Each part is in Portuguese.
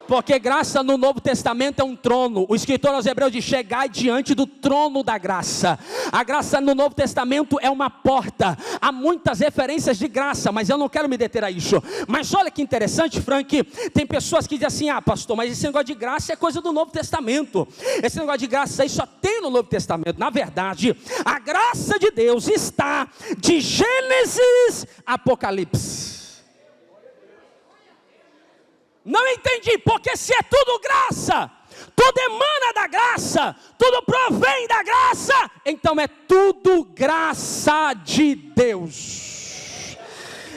Porque graça no Novo Testamento é um trono. O escritor aos Hebreus diz: chegai diante do trono da graça. A graça no Novo Testamento é uma porta. Há muitas referências de graça, mas eu não quero me deter a isso. Mas olha que interessante, Frank. Tem pessoas que dizem assim: ah, pastor, mas esse negócio de graça é coisa do Novo Testamento. Esse negócio de graça aí só tem no Novo Testamento. Na verdade, a graça de Deus está de Gênesis a Apocalipse. Não entendi, porque se é tudo graça, tudo emana da graça, tudo provém da graça, então é tudo graça de Deus.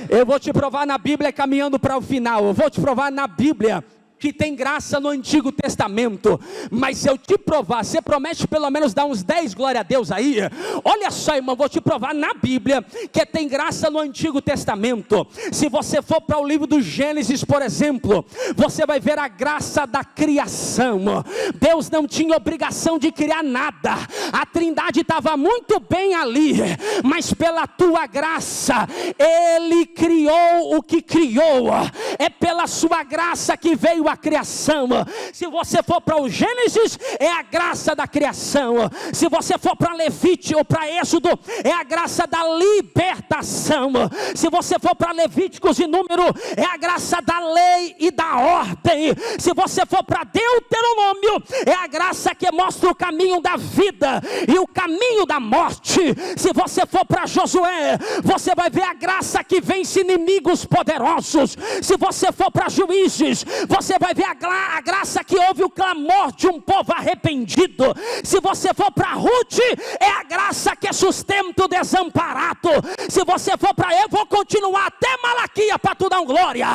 Eu vou te provar na Bíblia, caminhando para o final, eu vou te provar na Bíblia que tem graça no Antigo Testamento. Mas se eu te provar, você promete pelo menos dar uns 10 glória a Deus aí? Olha só, irmão, vou te provar na Bíblia que tem graça no Antigo Testamento. Se você for para o livro do Gênesis, por exemplo, você vai ver a graça da criação. Deus não tinha obrigação de criar nada, a Trindade estava muito bem ali, mas pela tua graça Ele criou o que criou. É pela sua graça que veio a criação. Se você for para o Gênesis, é a graça da criação. Se você for para Levítico ou para Êxodo, é a graça da libertação. Se você for para Levíticos e Número, é a graça da lei e da ordem. Se você for para Deuteronômio, é a graça que mostra o caminho da vida e o caminho da morte. Se você for para Josué, você vai ver a graça que vence inimigos poderosos. Se você for para Juízes, você vai ver a graça que ouve o clamor de um povo arrependido. Se você for para Ruth, é a graça que sustenta o desamparado. Se você for para, eu vou continuar até Malaquias para tu dar glória.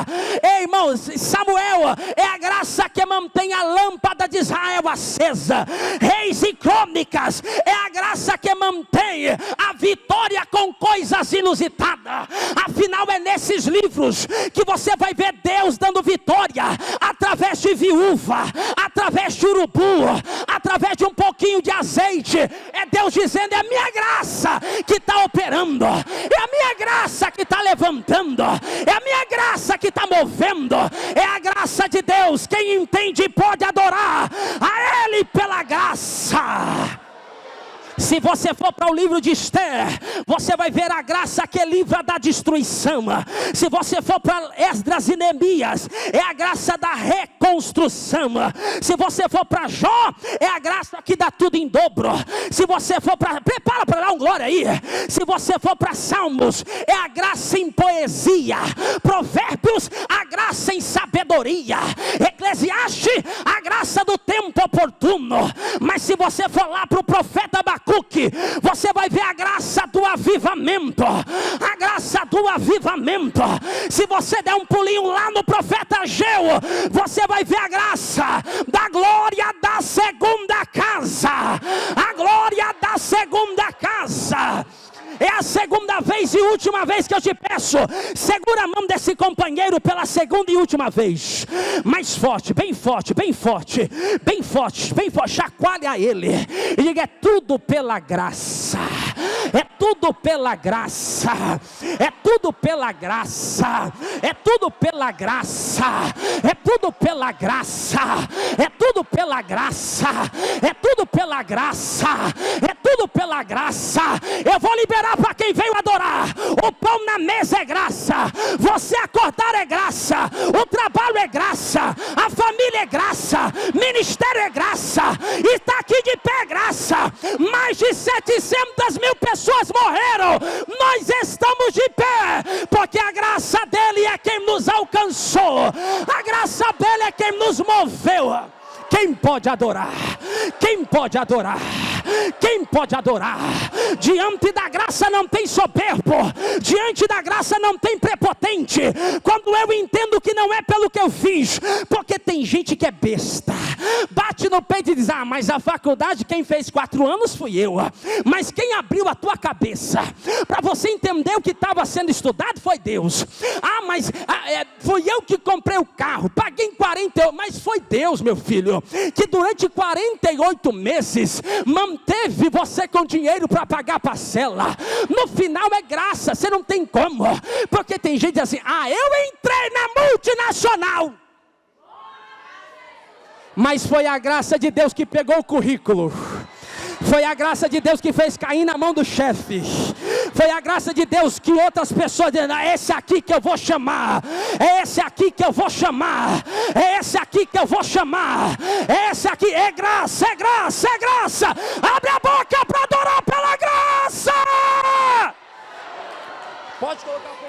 Ei, irmãos, Samuel, é a graça que mantém a lâmpada de Israel acesa. Reis e Crônicas, é a graça que mantém a vitória com coisas inusitadas. Afinal, é nesses livros que você vai ver Deus dando vitória através de viúva, através de urubu, através de um pouquinho de azeite. É Deus dizendo: é a minha graça que está operando, é a minha graça que está levantando, é a minha graça que está movendo, é a graça de Deus. Quem entende pode adorar a Ele pela graça. Se você for para o livro de Esther, você vai ver a graça que livra da destruição. Se você for para Esdras e Neemias, é a graça da reconstrução. Se você for para Jó, é a graça que dá tudo em dobro. Se você for para, prepara para dar um glória aí. Se você for para Salmos, é a graça em poesia. Provérbios, a graça em sabedoria. Eclesiastes, a graça do tempo oportuno. Mas se você for lá para o profeta Abacuque, você vai ver a graça do avivamento. A graça do avivamento. Se você der um pulinho lá no profeta Ageu, você vai ver a graça da glória da segunda casa. A glória da segunda casa. É a segunda vez e última vez que eu te peço, segura a mão desse companheiro pela segunda e última vez. Mais forte, bem forte, bem forte, bem forte, bem forte. Chacoalha ele e diga: é tudo pela graça. É tudo pela graça. É tudo pela graça. É tudo pela graça. É tudo pela graça. É tudo pela graça. É tudo pela graça. É tudo pela graça. Eu vou liberar para quem veio adorar. O pão na mesa é graça. Você acordar é graça. O trabalho é graça. A família é graça. Ministério é graça. E está aqui de pé é graça. Mais de 700 mil pessoas morreram. Nós estamos de pé porque a graça dele é quem nos alcançou. A graça dele é quem nos moveu. Quem pode adorar? Quem pode adorar? Quem pode adorar? Diante da graça não tem soberbo. Diante da graça não tem prepotente. Quando eu entendo que não é pelo que eu fiz, porque tem gente que é besta, bate no peito e diz: ah, mas a faculdade quem fez 4 anos fui eu. Mas quem abriu a tua cabeça para você entender o que estava sendo estudado foi Deus. Ah, mas fui eu que comprei o carro, paguei em 48, mas foi Deus, meu filho, que durante 48 meses manteve você com dinheiro para pagar a parcela. No final é graça, você não tem como. Porque tem gente assim: ah, eu entrei na multinacional. Mas foi a graça de Deus que pegou o currículo. Foi a graça de Deus que fez cair na mão do chefe. Foi a graça de Deus que outras pessoas dizendo: é esse aqui que eu vou chamar. É esse aqui que eu vou chamar. É esse aqui que eu vou chamar. É esse aqui. É graça, é graça, é graça. Abre a boca para adorar pela graça. Pode colocar.